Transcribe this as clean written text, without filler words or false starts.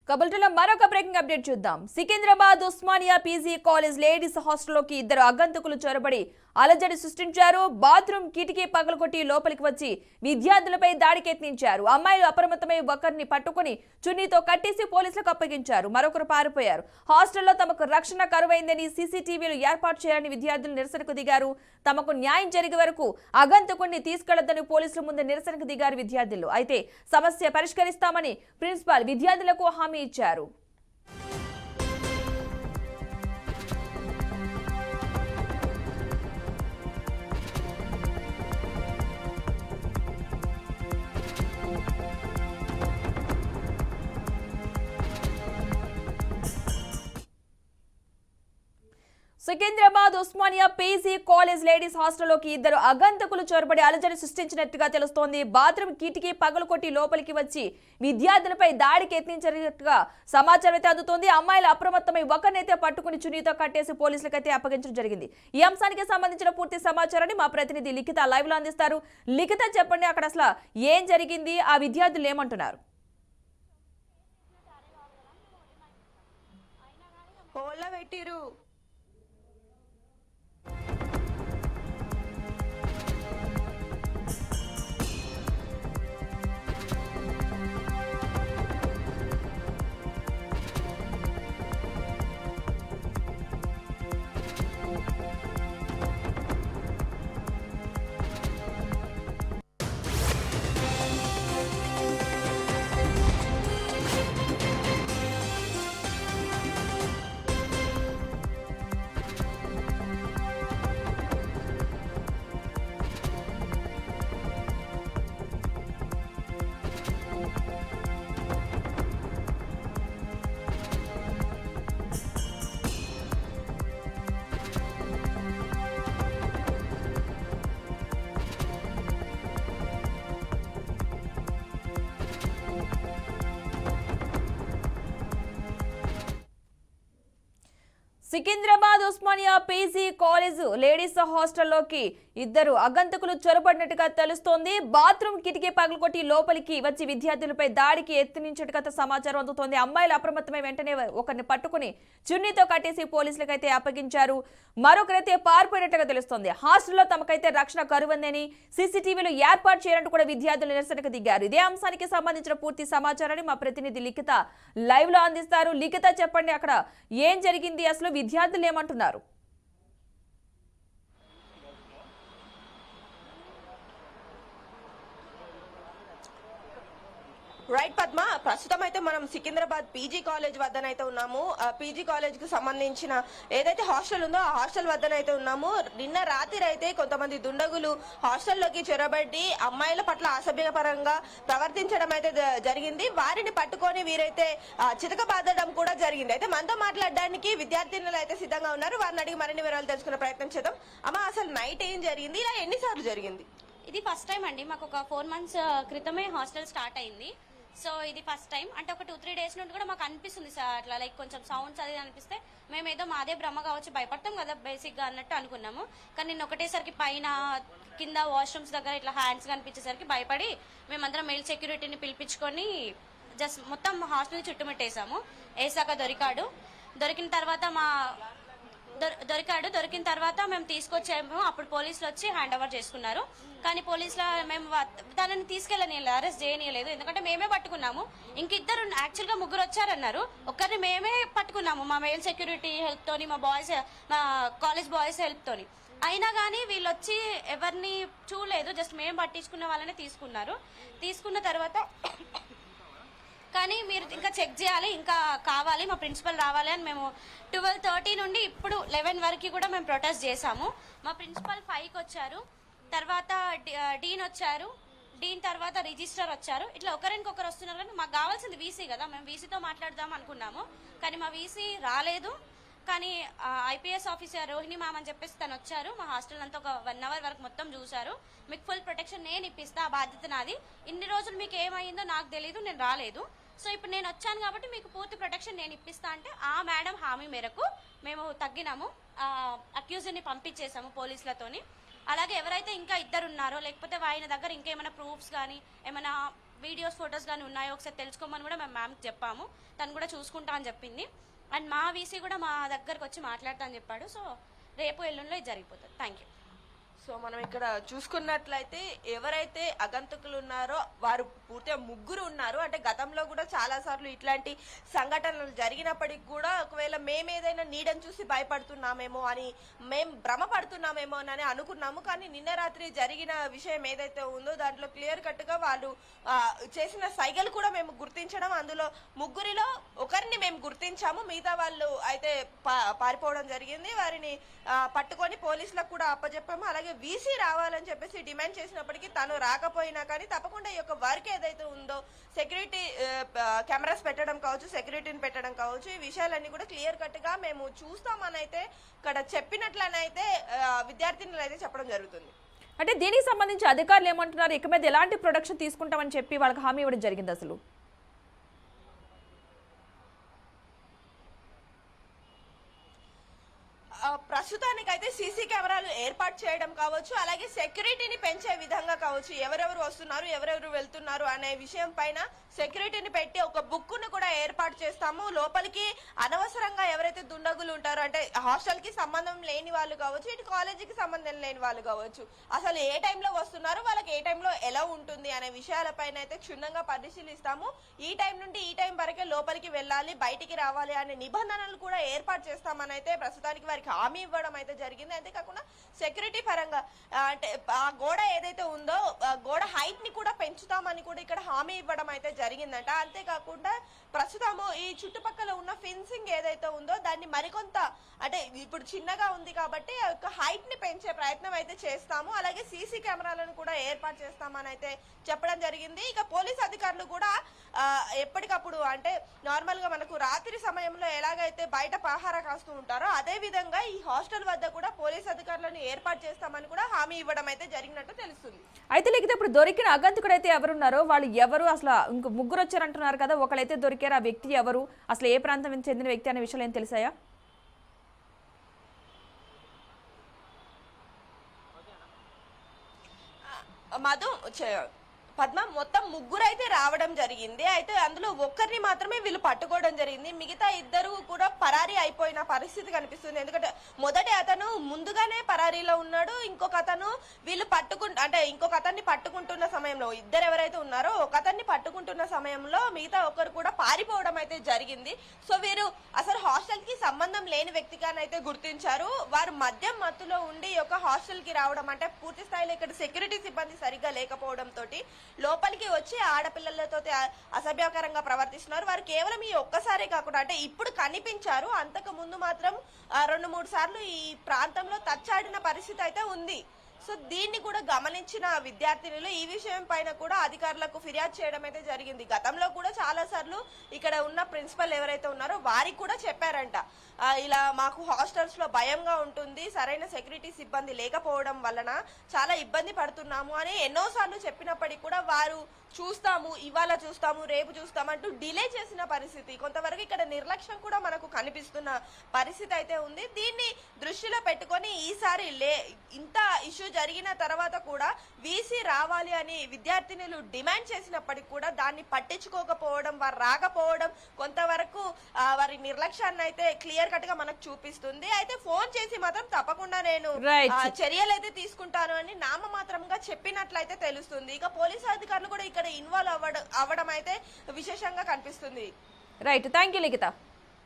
కబుల్టలో మరొక breaking update చూద్దాం. Secunderabad Osmania PG college ladies హాస్టల్లోకి ఇద్దరు అగంతకులు చొరబడి అలజడి సృష్టించారు. బాత్రూమ్ కిటికీ పగలగొట్టి లోపలికి వచ్చి విద్యార్థులపై దాడికి యత్నించారు. అమ్మాయిలు అప్రమత్తమై ఒకరిని పట్టుకుని చున్నీతో కట్టేసి పోలీసులకు అప్పగించారు. మరొకరు పారిపోయారు. హాస్టల్లో తమకు రక్షణ కరువైందని సీసీటీవీలు ఏర్పాటు చేయాలని విద్యార్థులు నిరసనకు దిగారు. తమకు న్యాయం జరిగే వరకు అగంతకుడిని తీసుకెళ్లొద్దని పోలీసుల ముందు నిరసనకు దిగారు విద్యార్థులు. అయితే సమస్య పరిష్కరిస్తామని ప్రిన్సిపాల్ విద్యార్థులకు హామీ ఇచ్చారు. Secunderabad Osmania PG college ladies హాస్టల్లోకి ఇద్దరు అగంతకులు చొరబడి అలజడి సృష్టించినట్టుగా తెలుస్తోంది. బాత్రూమ్ కిటికీ పగలకొట్టి లోపలికి వచ్చి విద్యార్థులపై దాడికి యత్నించినట్టుగా సమాచారం అయితే అందుతోంది. అమ్మాయిలు అప్రమత్తమై ఒకరినైతే పట్టుకుని చున్నీతో కట్టేసి పోలీసులకైతే అప్పగించడం జరిగింది. ఈ అంశానికి సంబంధించిన పూర్తి సమాచారాన్ని మా ప్రతినిధి లిఖిత లైవ్ లో అందిస్తారు. లిఖిత, చెప్పండి, అక్కడ అసలు ఏం జరిగింది, ఆ విద్యార్థులు ఏమంటున్నారు? Secunderabad Osmania PG college ladies హాస్టల్లోకి ఇద్దరు అగంతకులు చొరబడినట్టుగా తెలుస్తోంది. బాత్రూమ్ కిటికీ పగలకొట్టి లోపలికి వచ్చి విద్యార్థులపై దాడికి యత్నించినట్టుగా సమాచారం అందుతోంది. అమ్మాయిలు అప్రమత్తమై వెంటనే ఒకరిని పట్టుకుని చున్నీతో కట్టేసి పోలీసులకైతే అప్పగించారు. మరొకరైతే పారిపోయినట్టుగా తెలుస్తోంది. హాస్టల్లో తమకైతే రక్షణ కరువుందని సీసీటీవీలు ఏర్పాటు చేయాలంటూ కూడా విద్యార్థులు నిరసనకు దిగారు. ఇదే అంశానికి సంబంధించిన పూర్తి సమాచారాన్ని మా ప్రతినిధి లిఖిత లైవ్ లో అందిస్తారు. లిఖిత, చెప్పండి, అక్కడ ఏం జరిగింది, అసలు విద్యార్థులు ఏమంటున్నారు? రైట్ పద్మ, ప్రస్తుతం అయితే మనం సికింద్రాబాద్ పీజీ కాలేజ్ వద్దనైతే ఉన్నాము. పీజీ కాలేజ్ కు సంబంధించిన ఏదైతే హాస్టల్ ఉందో ఆ హాస్టల్ వద్దనైతే ఉన్నాము. నిన్న రాత్రి అయితే కొంతమంది దుండగులు హాస్టల్లోకి చొరబడి అమ్మాయిల పట్ల అసభ్యపరంగా ప్రవర్తించడం అయితే జరిగింది. వారిని పట్టుకొని వీరైతే చితకబాదడం కూడా జరిగింది. అయితే మనతో మాట్లాడడానికి విద్యార్థినులు అయితే సిద్ధంగా ఉన్నారు. వారిని అడిగి మరిన్ని వివరాలు తెలుసుకునే ప్రయత్నం చేద్దాం. అమ్మ, అసలు నైట్ ఏం జరిగింది, ఇలా ఎన్నిసార్లు జరిగింది? ఇది ఫస్ట్ టైం అండి. మాకు ఒక 4 months క్రితమే హాస్టల్ స్టార్ట్ అయింది. సో ఇది ఫస్ట్ టైం. అంటే ఒక 2-3 days నుండి కూడా మాకు అనిపిస్తుంది సార్, అట్లా లైక్ కొంచెం సౌండ్స్ అది అనిపిస్తే మేము ఏదో మాదే భ్రమ కావచ్చు, భయపడతాం కదా బేసిక్గా అన్నట్టు అనుకున్నాము. కానీ నిన్న ఒకటేసరికి పైన కింద వాష్రూమ్స్ దగ్గర ఇట్లా హ్యాండ్స్ కనిపించేసరికి భయపడి మేమందరం మెయిల్ సెక్యూరిటీని పిలిపించుకొని జస్ట్ మొత్తం హాస్టల్ని చుట్టుముట్టేసాము. వేసాక దొరికిన తర్వాత మేము తీసుకొచ్చాము. అప్పుడు పోలీసులు వచ్చి హ్యాండ్ ఓవర్ చేసుకున్నారు. కానీ పోలీసులు మేము తనని తీసుకెళ్ళనియలేదు, అరెస్ట్ చేయనియలేదు. ఎందుకంటే మేమే పట్టుకున్నాము. ఇంకిద్దరు యాక్చువల్గా 3 వచ్చారన్నారు. ఒక్కరిని మేమే పట్టుకున్నాము మా మెయిల్ సెక్యూరిటీ హెల్ప్ తోని, మా కాలేజ్ బాయ్స్ హెల్ప్ తోని. అయినా కానీ వీళ్ళు వచ్చి ఎవరిని చూడలేదు, జస్ట్ మేము పట్టించుకున్న వాళ్ళనే తీసుకున్న తర్వాత కానీ మీరు ఇంకా చెక్ చేయాలి, ఇంకా కావాలి, మా ప్రిన్సిపల్ రావాలి అని మేము 12:30 నుండి ఇప్పుడు 11 వరకు కూడా మేము ప్రొటెస్ట్ చేశాము. మా ప్రిన్సిపల్ 5కి వచ్చారు, తర్వాత డీన్ వచ్చారు, డీన్ తర్వాత రిజిస్టర్ వచ్చారు. ఇట్లా ఒకరికొకరు వస్తున్నారు. కానీ మాకు కావాల్సింది వీసీ కదా, మేము వీసీతో మాట్లాడదాం అనుకున్నాము. కానీ మా వీసీ రాలేదు. కానీ ఐపీఎస్ ఆఫీసర్ రోహిణి మ్యామ్ అని చెప్పేసి తను వచ్చారు. మా హాస్టల్ అంతా ఒక 1 hour వరకు మొత్తం చూశారు. మీకు ఫుల్ ప్రొటెక్షన్ నేను ఇప్పిస్తా, ఆ బాధ్యత నాది. ఇన్ని రోజులు మీకు ఏమైందో నాకు తెలీదు, నేను రాలేదు. సో ఇప్పుడు నేను వచ్చాను కాబట్టి మీకు పూర్తి ప్రొటెక్షన్ నేను ఇప్పిస్తా అంటే ఆ మేడం హామీ మేరకు మేము తగ్గినాము. అక్యూజ్ని పంపించేసాము పోలీసులతోని. అలాగే ఎవరైతే ఇంకా ఇద్దరు ఉన్నారో, లేకపోతే ఆయన దగ్గర ఇంకేమైనా ప్రూఫ్స్ కానీ ఏమైనా వీడియోస్ ఫొటోస్ కానీ ఉన్నాయో ఒకసారి తెలుసుకోమని కూడా మేము మ్యామ్కి చెప్పాము. తను కూడా చూసుకుంటా అని చెప్పింది. అండ్ మా వీసీ కూడా మా దగ్గరకు వచ్చి మాట్లాడతా అని చెప్పాడు. సో రేపు ఎల్లుండిలో ఇది జరిగిపోతుంది. Thank you. సో మనం ఇక్కడ చూసుకున్నట్లయితే ఎవరైతే అగంతకులు ఉన్నారో వారు పూర్తిగా ముగ్గురు ఉన్నారు. అంటే గతంలో కూడా చాలా సార్లు ఇట్లాంటి సంఘటనలు జరిగినప్పటికి కూడా ఒకవేళ మేము ఏదైనా నీడని చూసి భయపడుతున్నామేమో అని మేము భ్రమపడుతున్నామేమో అని అనుకున్నాము. కానీ నిన్న రాత్రి జరిగిన విషయం ఏదైతే ఉందో దాంట్లో క్లియర్ కట్ గా వాళ్ళు చేసిన సైగలు కూడా మేము గుర్తించడం, అందులో ముగ్గురిలో ఒకరిని మేము గుర్తించాము, మిగతా వాళ్ళు అయితే పారిపోవడం జరిగింది. వారిని పట్టుకొని పోలీసులకు కూడా అప్పచెప్పాము. అలాగే వీసీ రావాలని చెప్పేసి డిమాండ్ చేసినప్పటికీ తను రాకపోయినా కానీ తప్పకుండా ఈ యొక్క వర్క్ ఏదైతే ఉందో సెక్యూరిటీ కెమెరాస్ పెట్టడం కావచ్చు, సెక్యూరిటీని పెట్టడం కావచ్చు, ఈ విషయాలన్నీ కూడా క్లియర్ కట్ గా మేము చూస్తామని అయితే ఇక్కడ చెప్పినట్లనైతే విద్యార్థినులు అయితే చెప్పడం జరుగుతుంది. అంటే దీనికి సంబంధించి అధికారులు ఏమంటున్నారు? ఇక మీద ఎలాంటి ప్రొడక్షన్ తీసుకుంటామని చెప్పి వాళ్ళకి హామీ ఇవ్వడం జరిగింది అసలు? ప్రస్తుతానికైతే సీసీ కెమెరాలు ఏర్పాటు చేయడం కావచ్చు, అలాగే సెక్యూరిటీని పెంచే విధంగా కావచ్చు, ఎవరెవరు వస్తున్నారు ఎవరెవరు వెళ్తున్నారు అనే విషయం పైన సెక్యూరిటీని పెట్టి ఒక బుక్ ను కూడా ఏర్పాటు చేస్తాము. లోపలికి అనవసరంగా ఎవరైతే దుండగులు ఉంటారో, అంటే హాస్టల్ కి సంబంధం లేని వాళ్ళు కావచ్చు, ఇటు కాలేజీకి సంబంధం లేని వాళ్ళు కావచ్చు, అసలు ఏ టైంలో వస్తున్నారు, వాళ్ళకి ఏ టైంలో ఎలా ఉంటుంది అనే విషయాలపైన అయితే క్షుణ్ణంగా పరిశీలిస్తాము. ఈ టైం నుండి ఈ టైం వరకే లోపలికి వెళ్ళాలి, బయటికి రావాలి అనే నిబంధనలు కూడా ఏర్పాటు చేస్తామని అయితే ప్రస్తుతానికి వారికి హామీ ఇవ్వడం అయితే జరిగింది. అంతేకాకుండా సెక్యూరిటీ పరంగా అంటే ఆ గోడ ఏదైతే ఉందో గోడ హైట్ ని కూడా పెంచుతామని కూడా ఇక్కడ హామీ ఇవ్వడం అయితే జరిగిందంట. అంతేకాకుండా ప్రస్తుతము ఈ చుట్టుపక్కల ఉన్న ఫెన్సింగ్ ఏదైతే ఉందో దాన్ని మరికొంత, అంటే ఇప్పుడు చిన్నగా ఉంది కాబట్టి ఆ యొక్క హైట్ ని పెంచే ప్రయత్నం అయితే చేస్తాము. అలాగే సీసీ కెమెరాలను కూడా ఏర్పాటు చేస్తామని అయితే చెప్పడం జరిగింది. ఇక పోలీస్ అధికారులు కూడా ఎప్పటికప్పుడు, అంటే నార్మల్ గా మనకు రాత్రి సమయంలో ఎలాగైతే బయట పహారా కాస్తూ ఉంటారో అదే విధంగా ఈ హాస్టల్ వద్ద కూడా పోలీస్ అధికారులను ఏర్పాటు చేస్తామని కూడా హామీ ఇవ్వడం అయితే జరిగినట్టు తెలుస్తుంది. అయితే లేకపోతే ఇప్పుడు దొరికిన అగంతకుడు అయితే ఎవరున్నారో వాళ్ళు ఎవరు, అసలు ఇంకో ముగ్గురు వచ్చారంటున్నారు కదా, ఒకళ్ళైతే దొరికారు, ఆ వ్యక్తి ఎవరు, అసలు ఏ ప్రాంతం చెందిన వ్యక్తి అనే విషయాలు ఏం తెలిసాయా? మధు పద్మ మొత్తం ముగ్గురు అయితే రావడం జరిగింది. అయితే అందులో ఒక్కరిని మాత్రమే వీళ్ళు పట్టుకోవడం జరిగింది. మిగతా ఇద్దరు కూడా పరారీ అయిపోయిన పరిస్థితి కనిపిస్తుంది. ఎందుకంటే మొదటి అతను ముందుగానే పరారీలో ఉన్నాడు, ఇంకొక అతను వీళ్ళు ఇంకొక అతన్ని పట్టుకుంటున్న సమయంలో, ఇద్దరు ఎవరైతే ఉన్నారో ఒక అతన్ని పట్టుకుంటున్న సమయంలో మిగతా ఒకరు కూడా పారిపోవడం అయితే జరిగింది. సో వీరు అసలు హాస్టల్ కి సంబంధం లేని వ్యక్తిగానైతే గుర్తించారు. వారు మద్యం మత్తులో ఉండి ఒక హాస్టల్ కి రావడం, అంటే పూర్తి స్థాయిలో ఇక్కడ సెక్యూరిటీ సిబ్బంది సరిగ్గా లేకపోవడం తోటి లోపలికి వచ్చి ఆడపిల్లలతో అసభ్యకరంగా ప్రవర్తిస్తున్నారు. వారు కేవలం ఈ ఒక్కసారే కాకుండా, అంటే ఇప్పుడు కనిపించారు, అంతకు ముందు మాత్రం 2-3 సార్లు ఈ ప్రాంతంలో తచ్చాడిన పరిస్థితి అయితే ఉంది. సో దీన్ని కూడా గమనించిన విద్యార్థినులు ఈ విషయం పైన కూడా అధికారులకు ఫిర్యాదు చేయడం అయితే జరిగింది. గతంలో కూడా చాలా సార్లు ఇక్కడ ఉన్న ప్రిన్సిపల్ ఎవరైతే ఉన్నారో వారికి కూడా చెప్పారంట, ఇలా మాకు హాస్టల్స్ లో భయంగా ఉంటుంది, సరైన సెక్యూరిటీ సిబ్బంది లేకపోవడం వలన చాలా ఇబ్బంది పడుతున్నాము అని ఎన్నోసార్లు చెప్పినప్పటికీ కూడా వారు చూస్తాము, ఇవాళ చూస్తాము, రేపు చూస్తామంటూ డిలే చేసిన పరిస్థితి, కొంతవరకు ఇక్కడ నిర్లక్ష్యం కూడా మనకు కనిపిస్తున్న పరిస్థితి అయితే ఉంది. దీన్ని దృష్టిలో పెట్టుకొని ఈసారి ఇంత ఇష్యూ జరిగిన తర్వాత కూడా వీసీ రావాలి అని విద్యార్థినులు డిమాండ్ చేసినప్పటికీ కూడా దాన్ని పట్టించుకోకపోవడం, వారు రాకపోవడం కొంతవరకు వారి నిర్లక్ష్యాన్ని అయితే క్లియర్ కట్ గా మనకు చూపిస్తుంది. అయితే ఫోన్ చేసి మాత్రం తప్పకుండా నేను చర్యలు అయితే తీసుకుంటాను అని నామమాత్రంగా చెప్పినట్లయితే తెలుస్తుంది. ఇక పోలీసు అధికారులు కూడా ఇక్కడ ఇన్వాల్వ్ అవ్వడం అయితే విశేషంగా కనిపిస్తుంది. Right, thank you Likhita.